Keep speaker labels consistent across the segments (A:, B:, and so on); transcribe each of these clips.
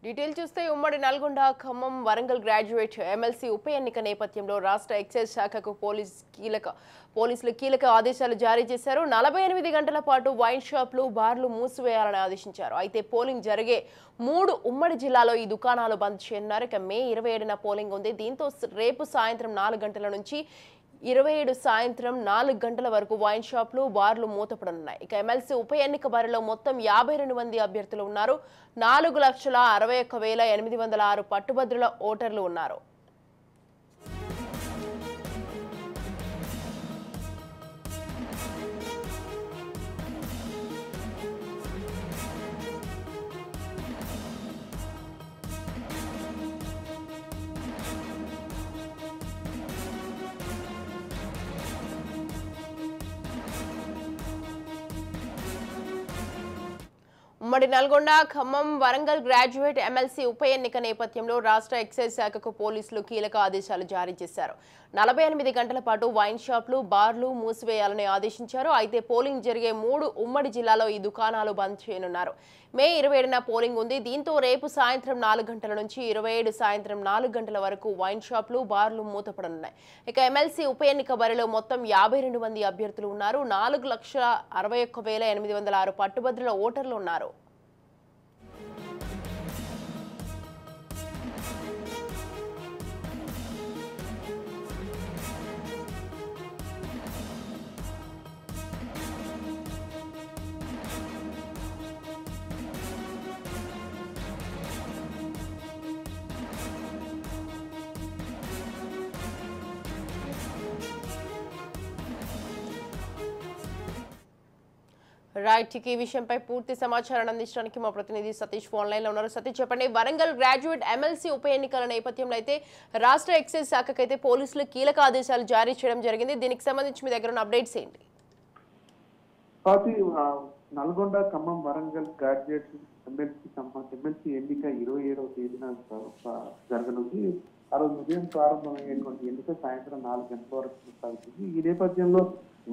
A: Detail చూస్తే ఉమ్మడి Nalgonda Khammam Warangal graduate MLC ఉప ఎన్నిక నేపథ్యంలో రాష్ట్ర ఎక్సైజ్ శాఖకు పోలీసులు కీలక ఆదేశాలు జారీ చేశారు. 48 గంటల పాటు వైన్ షాపులు, బార్లు మూసివేయాలని ఆదేశించారు. అయితే పోలింగ్ జరిగే 3 ఉమ్మడి జిల్లాలో ఈ దుకాణాలు బంద్ చేయనున్నారు. ఇక మే 27న పోలింగ్ ఉంది. దీంతో రేపు సాయంత్రం 4 గంటల నుంచి 27 సాయంత్రం 4 గంటల వరకు వైన్ షాపులు, బార్లు మూతపడనున్నాయి. ఇక ఎమ్మెల్సీ ఉప ఎన్నిక బరిలో మొత్తం 52 మంది అభ్యర్థులు ఉన్నారు. 4,61,806 పట్టుభద్రుల ఓటర్లు ఉన్నారు. ఉమ్మడి నల్గొండ ఖమ్మం వరంగల్ గ్రాడ్యుయేట్ ఎమ్మెల్సీ ఉప ఎన్నిక నేపథ్యంలో రాష్ట్ర ఎక్సైజ్ శాఖకు పోలీసులు కీలక ఆదేశాలు జారీ చేశారు. 48 గంటల పాటు వైన్ షాపులు, బార్లు మూసివేయాలని ఆదేశించారు. అయితే పోలింగ్ జరిగే 3 ఉమ్మడి జిల్లాలో ఈ దుకాణాలు బంద్ చేయనున్నారు. మే 27న పోలింగ్ ఉంది. దీంతో రేపు సాయంత్రం 4 గంటల నుంచి 27 సాయంత్రం 4 గంటల వరకు వైన్ షాపులు, బార్లు మూతపడనున్నాయి. ఇక ఎమ్మెల్సీ ఉప ఎన్నిక బరిలో మొత్తం 52 మంది అభ్యర్థులు ఉన్నారు. 4,61,806 పట్టుభద్రుల ఓటర్లు ఉన్నారు. రైట్, ఈ విషయంపై పూర్తి సమాచారాన్ని అందించడానికి మా ప్రతినిధి సతీష్ ఫోన్ లైన్ లో ఉన్నారు. సతీష్, చెప్పండి. వరంగల్ గ్రాడ్యుయేట్ ఎమ్మెల్సీ ఉప ఎన్నికల నేపథ్యంలో అయితే రాష్ట్ర ఎక్సైజ్ శాఖకు అయితే పోలీసులు కీలక ఆదేశాలు జారీ చేయడం జరిగింది. దీనికి సంబంధించి మీ దగ్గర ఉన్న అప్డేట్స్ ఏంటి?
B: నల్గొండ ఖమ్మం వరంగల్ గ్రాడ్యుయేట్ ఎమ్మెల్సీ ఎన్నిక 27వ తేదీన జరగనుంది. ఆ రోజు ఉదయం ప్రారంభమయ్యేటువంటి ఎన్నిక సాయంత్రం 4 గంటల వరకు కొనసాగుతుంది. ఈ నేపథ్యంలో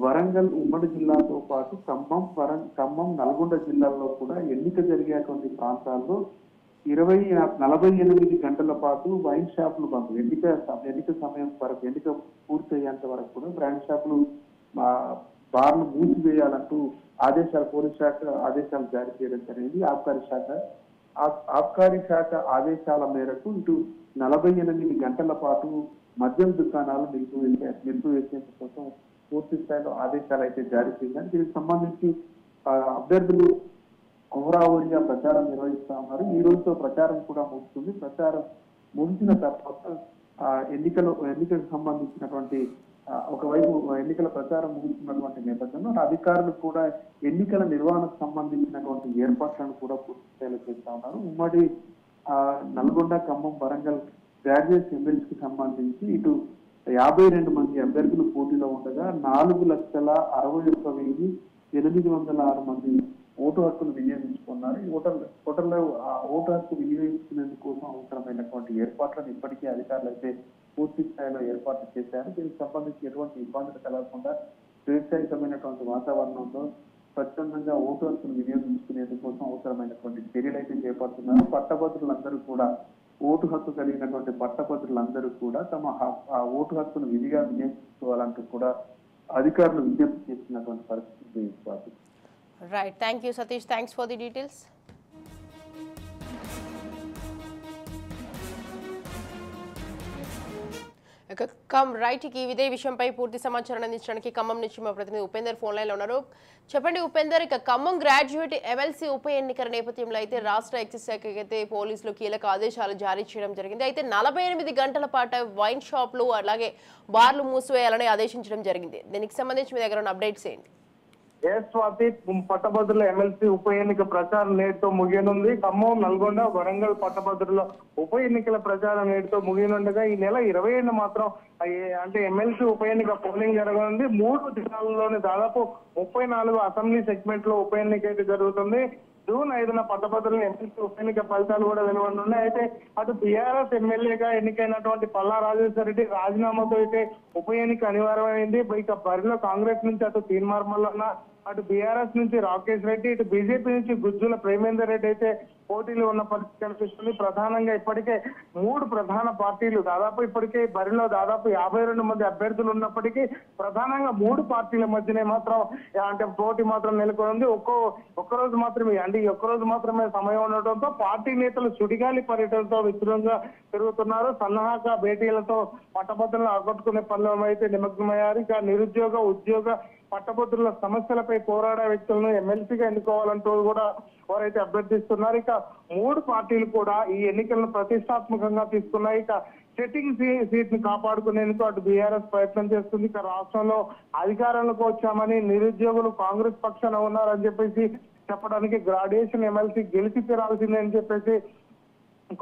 B: వరంగల్ ఉమ్మడి జిల్లాతో పాటు ఖమ్మం నల్గొండ జిల్లాల్లో కూడా ఎన్నిక జరిగేటువంటి ప్రాంతాల్లో 48 గంటల పాటు వైన్ షాపులు బంద్. ఎన్నిక సమయం వరకు, ఎన్నిక పూర్తయ్యేంత వరకు కూడా వైన్ షాపులు, బార్లు మూసివేయాలంటూ పోలీస్ శాఖ ఆదేశాలు జారీ చేయడం జరిగింది. ఆబ్కారీ శాఖ ఆదేశాల మేరకు ఇటు 48 గంటల పాటు మద్యం దుకాణాలు నిలిపివేసేందుకు కోసం పూర్తి స్థాయిలో ఆదేశాలు అయితే జారీ చేశారు. దీనికి సంబంధించి అభ్యర్థులు హోరాహోరీగా ప్రచారం నిర్వహిస్తా ఉన్నారు. ఈ రోజుతో ప్రచారం కూడా ముగుస్తుంది. ప్రచారం ముగిసిన తర్వాత ఎన్నికలకు సంబంధించినటువంటి ఒకవైపు ఎన్నికల ప్రచారం ముగుస్తున్నటువంటి నేపథ్యంలో అధికారులు కూడా ఎన్నికల నిర్వహణకు సంబంధించినటువంటి ఏర్పాట్లను కూడా పూర్తి స్థాయిలో చేస్తా ఉన్నారు. ఉమ్మడి నల్గొండ ఖమ్మం వరంగల్ గ్రాడ్యుయేట్ ఎమ్మెల్సీకి సంబంధించి ఇటు 52 మంది అభ్యర్థులు పోటీలో ఉండగా 4,61,806 మంది ఓటు హక్కును వినియోగించుకున్నారు. ఓటు హక్కు వినియోగించుకునేందుకు కోసం అవసరమైనటువంటి ఏర్పాట్లను ఇప్పటికే అధికారులు అయితే పూర్తి స్థాయిలో ఏర్పాట్లు చేశారు. దీనికి సంబంధించి ఎటువంటి ఇబ్బందులు కలగకుండా స్వేచ్ఛాయుతమైనటువంటి వాతావరణంలో స్వచ్ఛందంగా ఓటు హక్కును వినియోగించుకునేందుకు కోసం అవసరమైనటువంటి చర్యలు అయితే చేపడుతున్నారు. పట్టభద్రులందరూ కూడా, ఓటు హక్కు కలిగినటువంటి పట్టభద్రులందరూ కూడా తమ ఓటు హక్కును విధిగా వినియోగించుకోవాలంటూ కూడా అధికారులు విజ్ఞప్తి చేస్తున్నటువంటి పరిస్థితి.
A: Right, thank you Satish, thanks for the details. ఇదే విషయంపై పూర్తి సమాచారం అందించడానికి ఖమ్మం నుంచి మా ప్రతినిధి ఉపేందర్ ఫోన్ లైన్ లో ఉన్నారు. చెప్పండి ఉపేందర్, ఇక ఖమ్మం గ్రాడ్యుయేట్ ఎమ్మెల్సీ ఉప ఎన్నికల నేపథ్యంలో అయితే రాష్ట్ర ఎక్సైజ్ శాఖకి అయితే పోలీసులు కీలక ఆదేశాలు జారీ చేయడం జరిగింది. అయితే 48 గంటల పాటు వైన్ షాపులు అలాగే బార్లు మూసివేయాలని ఆదేశించడం జరిగింది. దీనికి సంబంధించి మీ దగ్గర ఉన్న అప్డేట్స్ ఏంటి?
C: స్వాతి, పట్టభద్రుల ఎమ్మెల్సీ ఉప ఎన్నిక ప్రచారం నేటితో ముగియనుంది. ఖమ్మం, నల్గొండ, వరంగల్ పట్టభద్రుల ఉప ఎన్నికల ప్రచారం నేటితో ముగియనుండగా ఈ నెల 27న మాత్రం అంటే ఎమ్మెల్సీ ఉప ఎన్నిక పోలింగ్ జరగనుంది. 3 జిల్లాల్లోని దాదాపు 34 అసెంబ్లీ సెగ్మెంట్ లో ఉప ఎన్నిక అయితే జరుగుతుంది. జూన్ 5న పట్టభద్రుల ఎమ్మెల్సీ ఉప ఎన్నిక ఫలితాలు కూడా వెలువడనున్నాయి. అయితే అటు టీఆర్ఎస్ ఎమ్మెల్యేగా ఎన్నికైనటువంటి పల్లా రాజేశ్వర రెడ్డి రాజీనామాతో అయితే ఉప ఎన్నిక అనివార్యమైంది. ఇక బరిలో కాంగ్రెస్ నుంచి అటు తీన్మార్ మల్లన్న, అటు బీఆర్ఎస్ నుంచి రాకేష్ రెడ్డి, ఇటు బీజేపీ నుంచి గుజ్జుల ప్రేమేందర్ రెడ్డి అయితే పోటీలు ఉన్న పరిస్థితి కనిపిస్తుంది. ప్రధానంగా ఇప్పటికే 3 ప్రధాన పార్టీలు దాదాపు ఇప్పటికే బరిలో దాదాపు 52 మంది అభ్యర్థులు ఉన్నప్పటికీ ప్రధానంగా 3 పార్టీల మధ్యనే మాత్రం అంటే పోటీ మాత్రం నెలకొంది. ఒక్కరోజు మాత్రమే సమయం ఉండటంతో పార్టీ నేతలు సుడిగాలి పర్యటనతో విస్తృతంగా తిరుగుతున్నారు. సన్నాహక భేటీలతో పట్టభద్రులను ఆకట్టుకునే పనులు అయితే నిమగ్నమయ్యారు. ఇక నిరుద్యోగ ఉద్యోగ పట్టభద్రుల సమస్యలపై పోరాడే వ్యక్తులను ఎమ్మెల్సీగా ఎన్నుకోవాలంటూ కూడా వారైతే అభ్యర్థిస్తున్నారు. ఇక 3 పార్టీలు కూడా ఈ ఎన్నికలను ప్రతిష్టాత్మకంగా తీసుకున్నాయి. ఇక సెట్టింగ్ సీట్ ని కాపాడుకునేందుకు అటు బీఆర్ఎస్ ప్రయత్నం చేస్తుంది. ఇక రాష్ట్రంలో అధికారంలోకి వచ్చామని నిరుద్యోగులు కాంగ్రెస్ పక్షాన ఉన్నారని చెప్పేసి చెప్పడానికి గ్రాడ్యుయేషన్ ఎమ్మెల్సీ గెలిచి తీరాల్సిందే అని చెప్పేసి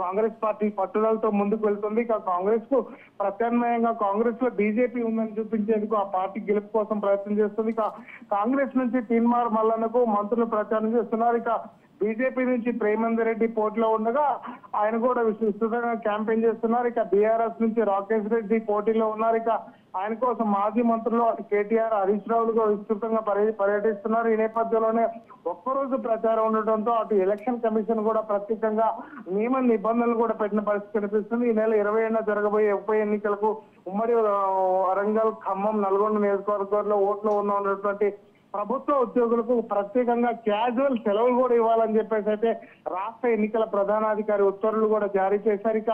C: కాంగ్రెస్ పార్టీ పట్టుదలతో ముందుకు వెళ్తుంది. ఇక కాంగ్రెస్ కు ప్రత్యామ్నాయంగా కాంగ్రెస్ లో బీజేపీ ఉందని చూపించేందుకు ఆ పార్టీ గెలుపు కోసం ప్రయత్నం చేస్తుంది. ఇక కాంగ్రెస్ నుంచి తీన్మార్ మల్లన్నకు మంత్రులు ప్రచారం చేస్తున్నారు. ఇక బీజేపీ నుంచి ప్రేమేందర్ రెడ్డి పోటీలో ఉండగా ఆయన కూడా విస్తృతంగా క్యాంపెయిన్ చేస్తున్నారు. ఇక బీఆర్ఎస్ నుంచి రాకేష్ రెడ్డి పోటీలో ఉన్నారు. ఇక ఆయన కోసం మాజీ మంత్రులు అటు కేటీఆర్ హరీష్ రావులు కూడా విస్తృతంగా పర్యటిస్తున్నారు. ఈ నేపథ్యంలోనే ఒక్కరోజు ప్రచారం ఉండటంతో అటు ఎలక్షన్ కమిషన్ కూడా ప్రత్యేకంగా నియమ నిబంధనలు కూడా పెట్టిన పరిస్థితి కనిపిస్తుంది. ఈ నెల 27న జరగబోయే ఉప ఎన్నికలకు ఉమ్మడి వరంగల్, ఖమ్మం, నల్గొండ నియోజకవర్గాల్లో ఓట్లు ఉన్నటువంటి ప్రభుత్వ ఉద్యోగులకు ప్రత్యేకంగా క్యాజువల్ సెలవులు కూడా ఇవ్వాలని చెప్పేసి అయితే రాష్ట్ర ఎన్నికల ప్రధానాధికారి ఉత్తర్వులు కూడా జారీ చేశారు. ఇక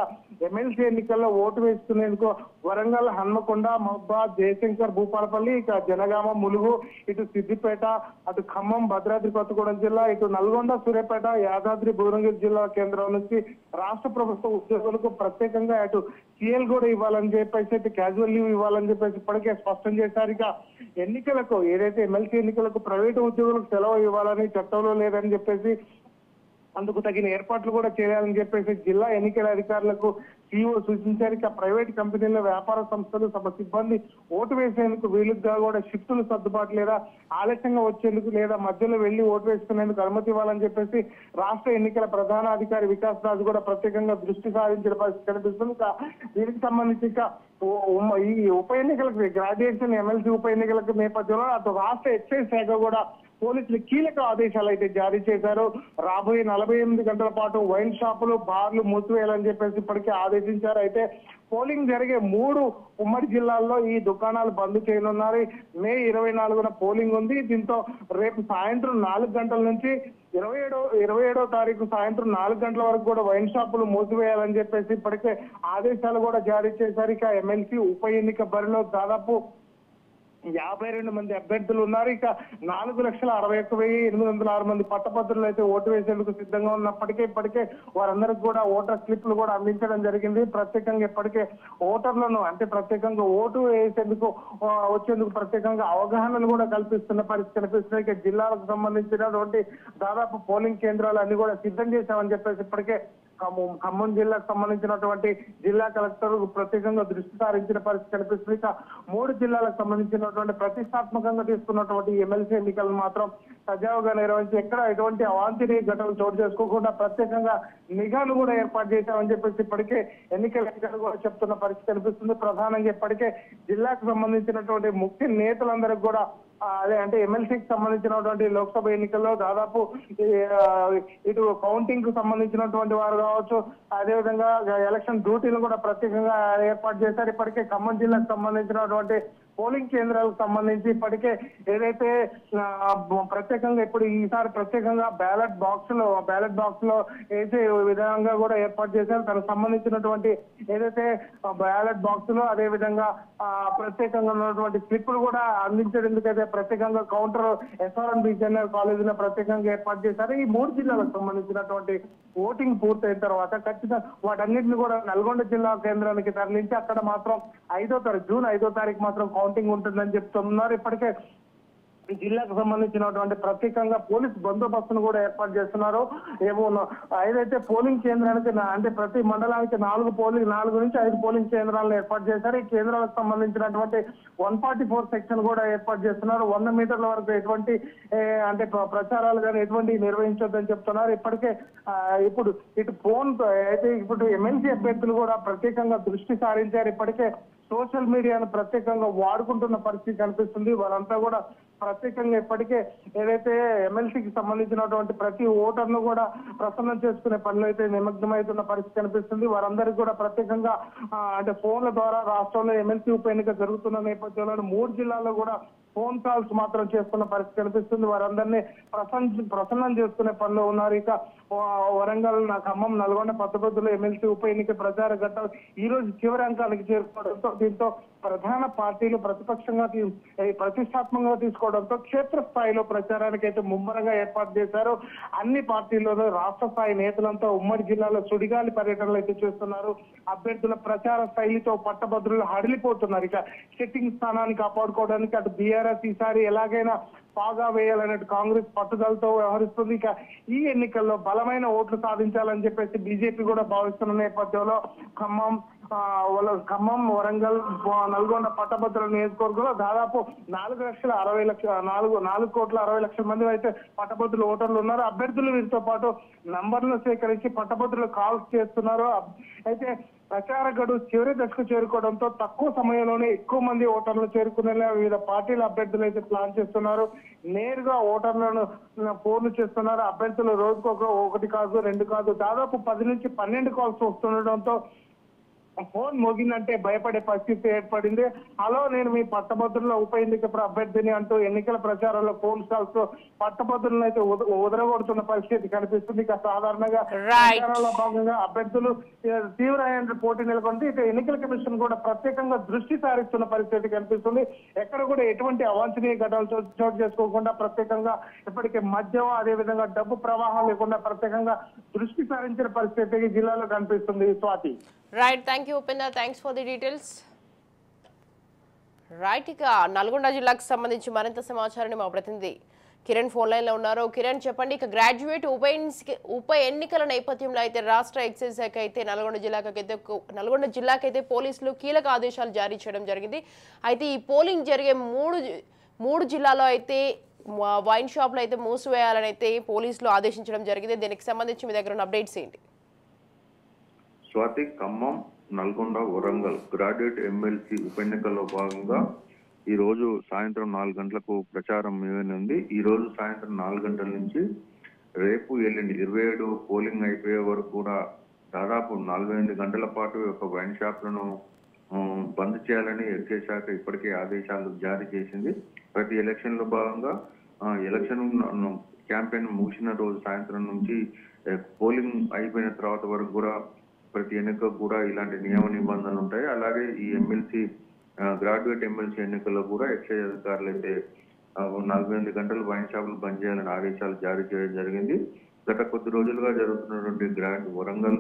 C: ఎమ్మెల్సీ ఎన్నికల్లో ఓటు వేసుకునేందుకు వరంగల్, హన్మకొండ, మహబాద్, జయశంకర్, భూపాలపల్లి, ఇక జనగామ, ములుగు, ఇటు సిద్దిపేట, అటు ఖమ్మం, భద్రాద్రి కొత్తగూడెం జిల్లా, ఇటు నల్గొండ, సూర్యాపేట, యాదాద్రి, భువనగిరి జిల్లా కేంద్రం నుంచి రాష్ట్ర ప్రభుత్వ ఉద్యోగులకు ప్రత్యేకంగా అటు సీఎల్ కూడా ఇవ్వాలని చెప్పేసి అయితే క్యాజువల్ లీవ్ ఇవ్వాలని చెప్పేసి ఇప్పటికే స్పష్టం చేశారు. ఇక ఎన్నికలకు ఏదైతే ఎమ్మెల్సీ ఎన్నికలకు ప్రైవేటు ఉద్యోగులకు సెలవు ఇవ్వాలని చట్టంలో లేదని చెప్పేసి అందుకు తగిన ఏర్పాట్లు కూడా చేయాలని చెప్పేసి జిల్లా ఎన్నికల అధికారులకు సీఓ సూచించారు. ఇక ప్రైవేట్ కంపెనీల వ్యాపార సంస్థలు తమ సిబ్బంది ఓటు వేసేందుకు వీలుగా కూడా షిఫ్టులు సర్దుబాటు లేదా ఆలస్యంగా వచ్చేందుకు లేదా మధ్యలో వెళ్లి ఓటు వేసుకునేందుకు అనుమతి ఇవ్వాలని చెప్పేసి రాష్ట్ర ఎన్నికల ప్రధానాధికారి వికాస్ రాజు కూడా ప్రత్యేకంగా దృష్టి సారించిన పరిస్థితి కనిపిస్తుంది. ఇక దీనికి సంబంధించి ఇక ఈ ఉప ఎన్నికలకు గ్రాడ్యుయేషన్ ఎమ్మెల్సీ ఉప ఎన్నికలకు నేపథ్యంలో అటు రాష్ట్ర ఎక్సైజ్ శాఖ కూడా పోలీసులు కీలక ఆదేశాలు అయితే జారీ చేశారు. రాబోయే 48 గంటల పాటు వైన్ షాపులు, బార్లు మూసివేయాలని చెప్పేసి ఇప్పటికే ఆదేశించారు. అయితే పోలింగ్ జరిగే 3 ఉమ్మడి జిల్లాల్లో ఈ దుకాణాలు బంద్ చేయనున్నారు. మే 24న పోలింగ్ ఉంది. దీంతో రేపు సాయంత్రం 4 గంటల నుంచి 27వ తారీఖు సాయంత్రం 4 గంటల వరకు కూడా వైన్ షాపులు మూసివేయాలని చెప్పేసి ఇప్పటికే ఆదేశాలు కూడా జారీ చేశారు. ఇక ఎమ్మెల్సీ ఉప ఎన్నిక బరిలో దాదాపు 52 మంది అభ్యర్థులు ఉన్నారు. ఇక 4,61,806 మంది పట్టభద్రులు అయితే ఓటు వేసేందుకు సిద్ధంగా ఉన్నప్పటికీ ఇప్పటికే వారందరికి కూడా ఓటర్ స్లిప్లు కూడా అందించడం జరిగింది. ప్రత్యేకంగా ఇప్పటికే ఓటర్లను అంటే ప్రత్యేకంగా ఓటు వేసేందుకు వచ్చేందుకు ప్రత్యేకంగా అవగాహనలు కూడా కల్పిస్తున్న పరిస్థితి కనిపిస్తున్నాయి. ఇక జిల్లాలకు సంబంధించినటువంటి దాదాపు పోలింగ్ కేంద్రాలు అన్ని కూడా సిద్ధం చేశామని చెప్పేసి ఇప్పటికే ఖమ్మం జిల్లాకు సంబంధించినటువంటి జిల్లా కలెక్టర్ ప్రత్యేకంగా దృష్టి సారించిన పరిస్థితి కనిపిస్తుంది. ఇక 3 జిల్లాలకు సంబంధించినటువంటి ప్రతిష్టాత్మకంగా తీసుకున్నటువంటి ఎమ్మెల్సీ ఎన్నికలను మాత్రం సజావుగా నిర్వహించి ఎక్కడ ఎటువంటి అవాంఛనీయ ఘటనలు చోటు చేసుకోకుండా ప్రత్యేకంగా నిఘాను కూడా ఏర్పాటు చేశామని చెప్పేసి ఇప్పటికే ఎన్నికల అధికారులు కూడా చెప్తున్న పరిస్థితి కనిపిస్తుంది. ప్రధానంగా ఇప్పటికే జిల్లాకు సంబంధించినటువంటి ముఖ్య నేతలందరికీ కూడా అదే అంటే ఎమ్మెల్సీకి సంబంధించినటువంటి లోక్సభ ఎన్నికల్లో దాదాపు ఇటు కౌంటింగ్ కు సంబంధించినటువంటి వారు కావచ్చు, అదేవిధంగా ఎలక్షన్ డ్యూటీలు కూడా ప్రత్యేకంగా ఏర్పాటు చేశారు. ఇప్పటికే ఖమ్మం జిల్లాకు సంబంధించినటువంటి పోలింగ్ కేంద్రాలకు సంబంధించి ఇప్పటికే ఏదైతే ప్రత్యేకంగా ఇప్పుడు ఈసారి ప్రత్యేకంగా బ్యాలెట్ బాక్స్ లో వేసే విధంగా కూడా ఏర్పాటు చేశారు. దానికి సంబంధించినటువంటి ఏదైతే బ్యాలెట్ బాక్స్ లో అదే విధంగా ప్రత్యేకంగా ఉన్నటువంటి స్లిప్లు కూడా అందించేందుకు అయితే ప్రత్యేకంగా కౌంటర్ ఎస్ఆర్ఎన్ బిజిఎన్ఆర్ కాలేజీలో ప్రత్యేకంగా ఏర్పాటు చేశారు. ఈ 3 జిల్లాలకు సంబంధించినటువంటి ఓటింగ్ పూర్తయిన తర్వాత ఖచ్చితంగా వాటన్నింటిని కూడా నల్గొండ జిల్లా కేంద్రానికి తరలించి అక్కడ మాత్రం జూన్ 5వ తారీఖు మాత్రం కౌంటింగ్ ఉంటుందని చెప్తున్నారు. ఇప్పటికే జిల్లాకు సంబంధించినటువంటి ప్రత్యేకంగా పోలీస్ బందోబస్తును కూడా ఏర్పాటు చేస్తున్నారు. ఏదైతే పోలింగ్ కేంద్రానికి అంటే ప్రతి మండలానికి 4 నుంచి 5 పోలింగ్ కేంద్రాలను ఏర్పాటు చేశారు. ఈ కేంద్రాలకు సంబంధించినటువంటి 144 సెక్షన్ కూడా ఏర్పాటు చేస్తున్నారు. 100 మీటర్ల వరకు ఎటువంటి అంటే ప్రచారాలు కానీ ఎటువంటి నిర్వహించొద్దని చెప్తున్నారు. ఇప్పటికే ఇప్పుడు ఎమ్మెల్సీ అభ్యర్థులు కూడా ప్రత్యేకంగా దృష్టి సారించారు. ఇప్పటికే సోషల్ మీడియాను ప్రత్యేకంగా వాడుకుంటున్న పరిస్థితి కనిపిస్తుంది. వారంతా కూడా ప్రత్యేకంగా ఇప్పటికే ఏదైతే ఎమ్మెల్సీకి సంబంధించినటువంటి ప్రతి ఓటర్ను కూడా ప్రసన్నం చేసుకునే పనులు అయితే నిమగ్నమవుతున్న పరిస్థితి కనిపిస్తుంది. వారందరికీ కూడా ప్రత్యేకంగా అంటే ఫోన్ల ద్వారా రాష్ట్రంలో ఎమ్మెల్సీ ఉప ఎన్నిక జరుగుతున్న నేపథ్యంలో 3 జిల్లాల్లో కూడా ఫోన్ కాల్స్ మాత్రం చేస్తున్న పరిస్థితి కనిపిస్తుంది. వారందరినీ ప్రసన్నం చేసుకునే పనిలో ఉన్నారు. ఇక వరంగల్, ఖమ్మం, నల్గొండ, పట్టభద్రుల ఎమ్మెల్సీ ఉప ఎన్నిక ప్రచార ఘట్టాలు ఈ రోజు చివరి అంకానికి చేరుకోవడంతో దీంతో ప్రధాన పార్టీలు ప్రతిపక్షంగా ప్రతిష్టాత్మకంగా తీసుకోవడంతో క్షేత్రస్థాయిలో ప్రచారానికి అయితే ముమ్మరంగా ఏర్పాటు చేశారు. అన్ని పార్టీల్లోనూ రాష్ట్ర స్థాయి నేతలంతా ఉమ్మడి జిల్లాలో సుడిగాలి పర్యటనలు అయితే చేస్తున్నారు. అభ్యర్థుల ప్రచార శైలితో పట్టభద్రులు హడిలిపోతున్నారు. ఇక సిట్టింగ్ స్థానాన్ని కాపాడుకోవడానికి అటు బీఆర్ఎస్ ఈసారి ఎలాగైనా పాగా వేయాలన్నట్టు కాంగ్రెస్ పట్టుదలతో వ్యవహరిస్తుంది. ఇక ఈ ఎన్నికల్లో బలమైన ఓట్లు సాధించాలని చెప్పేసి బీజేపీ కూడా భావిస్తున్న నేపథ్యంలో ఖమ్మం, వరంగల్, నల్గొండ పట్టభద్రుల నియోజకవర్గంలో దాదాపు 4,60,00,000 మంది అయితే పట్టభద్రుల ఓటర్లు ఉన్నారు. అభ్యర్థులు వీరితో పాటు నంబర్లు సేకరించి పట్టభద్రులు కాల్స్ చేస్తున్నారు. అయితే ప్రచార గడువు చివరి దశకు చేరుకోవడంతో తక్కువ సమయంలోనే ఎక్కువ మంది ఓటర్లు చేరుకునేలా వివిధ పార్టీల అభ్యర్థులు అయితే ప్లాన్ చేస్తున్నారు. నేరుగా ఓటర్లను ఫోన్లు చేస్తున్నారు. అభ్యర్థులు రోజుకు 1 కాదు 2 కాదు దాదాపు 10 నుంచి 12 కాల్స్ వస్తుండటంతో ఫోన్ మోగిందంటే భయపడే పరిస్థితి ఏర్పడింది. హలో, నేను మీ పట్టభద్రుల ఉప ఎన్నిక అభ్యర్థిని అంటూ ఎన్నికల ప్రచారంలో ఫోన్ కాల్స్ పట్టభద్రులను అయితే ఉదరగొడుతున్న పరిస్థితి కనిపిస్తుంది. ఇక సాధారణంగా ప్రచారంలో భాగంగా అభ్యర్థులు తీవ్రమైన పోటీ నెలకొంది. ఇక ఎన్నికల కమిషన్ కూడా ప్రత్యేకంగా దృష్టి సారిస్తున్న పరిస్థితి కనిపిస్తుంది. ఎక్కడ కూడా ఎటువంటి అవాంఛనీయ ఘటనలు చోటు చేసుకోకుండా ప్రత్యేకంగా ఇప్పటికే మద్యం అదేవిధంగా డబ్బు ప్రవాహం లేకుండా ప్రత్యేకంగా దృష్టి సారించిన పరిస్థితి జిల్లాలో కనిపిస్తుంది. Swathi.
A: Right, thank you Upendra, thanks for the details. Right, ఇక నల్గొండ జిల్లాకు సంబంధించి మరింత సమాచారాన్ని మా ప్రతినిధి కిరణ్ ఫోన్ లైన్ లో ఉన్నారు. కిరణ్, చెప్పండి. ఇక గ్రాడ్యుయేట్ ఉప ఎన్నికల నేపథ్యంలో అయితే రాష్ట్ర ఎక్సైజ్ శాఖ అయితే నల్గొండ జిల్లాకైతే పోలీసులు కీలక ఆదేశాలు జారీ చేయడం జరిగింది. అయితే ఈ పోలింగ్ జరిగే మూడు జిల్లాలో అయితే వైన్ షాప్లు అయితే మూసివేయాలని అయితే పోలీసులు ఆదేశించడం జరిగింది. దీనికి సంబంధించి మీ దగ్గర ఉన్న అప్డేట్స్ ఏంటి?
D: స్వాతి, ఖమ్మం, నల్గొండ, వరంగల్ గ్రాడ్యుయేట్ ఎమ్మెల్సీ ఉప ఎన్నికల్లో భాగంగా ఈ రోజు సాయంత్రం 4 గంటలకు ప్రచారం ఉంది. ఈ రోజు సాయంత్రం 4 గంటల నుంచి రేపు ఎల్లుండి 27 పోలింగ్ అయిపోయే వరకు కూడా దాదాపు 48 గంటల పాటు ఒక వైన్ షాప్లను బంద్ చేయాలని ఎక్సైజ్ శాఖ ఇప్పటికే ఆదేశాలు జారీ చేసింది. ప్రతి ఎలక్షన్ లో భాగంగా ఎలక్షన్ క్యాంపెయిన్ ముగిసిన రోజు సాయంత్రం నుంచి పోలింగ్ అయిపోయిన తర్వాత వరకు కూడా ప్రతి ఎన్నికకు కూడా ఇలాంటి నియమ నిబంధనలు ఉంటాయి. అలాగే ఈ గ్రాడ్యుయేట్ ఎమ్మెల్సీ ఎన్నికల్లో కూడా ఎక్సైజ్ అధికారులు అయితే 48 గంటలు వైన్ షాపులు బంద్ చేయాలని ఆదేశాలు జారీ చేయడం జరిగింది. గత కొద్ది రోజులుగా జరుగుతున్నటువంటి వరంగల్,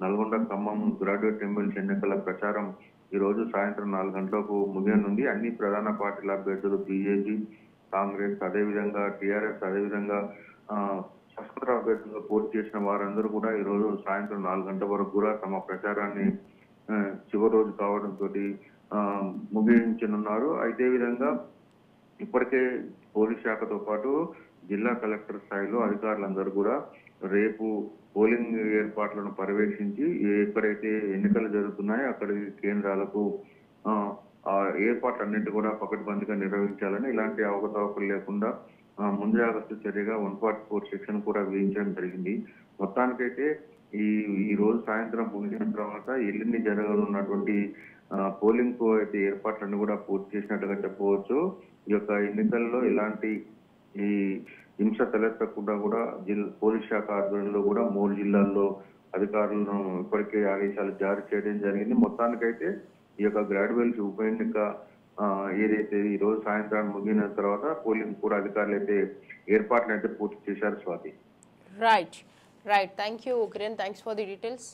D: నల్గొండ, ఖమ్మం గ్రాడ్యుయేట్ ఎమ్మెల్సీ ఎన్నికల ప్రచారం ఈ రోజు సాయంత్రం 4 గంటలకు ముగియనుంది. అన్ని ప్రధాన పార్టీల అభ్యర్థులు బీజేపీ, కాంగ్రెస్, అదేవిధంగా టీఆర్ఎస్, అదేవిధంగా స్వతంత్ర అభ్యర్థులుగా పోటీ చేసిన వారందరూ కూడా ఈ రోజు సాయంత్రం 4 గంటల వరకు కూడా తమ ప్రచారాన్ని చివరి రోజు కావడంతో ముగించనున్నారు. అయితే విధంగా ఇప్పటికే పోలీస్ శాఖతో పాటు జిల్లా కలెక్టర్ స్థాయిలో అధికారులందరూ కూడా రేపు పోలింగ్ ఏర్పాట్లను పర్యవేక్షించి ఎక్కడైతే ఎన్నికలు జరుగుతున్నాయో అక్కడి కేంద్రాలకు ఆ ఏర్పాట్లన్నింటి కూడా పకడ్బందీగా నిర్వహించాలని, ఇలాంటి అవకతవకలు లేకుండా ముందు జాగ్రత్త చర్యగా 144 సెక్షన్ కూడా విధించడం జరిగింది. మొత్తానికైతే ఈ రోజు సాయంత్రం ముగిసిన తర్వాత ఎల్లుండి జరగనున్నటువంటి పోలింగ్ కు అయితే ఏర్పాట్లన్నీ కూడా పూర్తి చేసినట్టుగా చెప్పవచ్చు. ఈ యొక్క ఎన్నికల్లో ఎలాంటి ఈ హింస తలెత్తకుండా కూడా పోలీస్ శాఖ ఆధ్వర్యంలో కూడా 3 జిల్లాల్లో అధికారులను ఇప్పటికే ఆదేశాలు జారీ చేయడం జరిగింది. మొత్తానికైతే ఈ యొక్క గ్రాడ్యుయేట్ ఉప ఎన్నిక ఏదైతే ఈ రోజు సాయంత్రం ముగిన తర్వాత పోలింగ్ కూడా అధికారులు అయితే ఏర్పాట్లు అయితే పూర్తి చేశారు. Swathi.
A: Right, thank you Kiran, thanks for the details.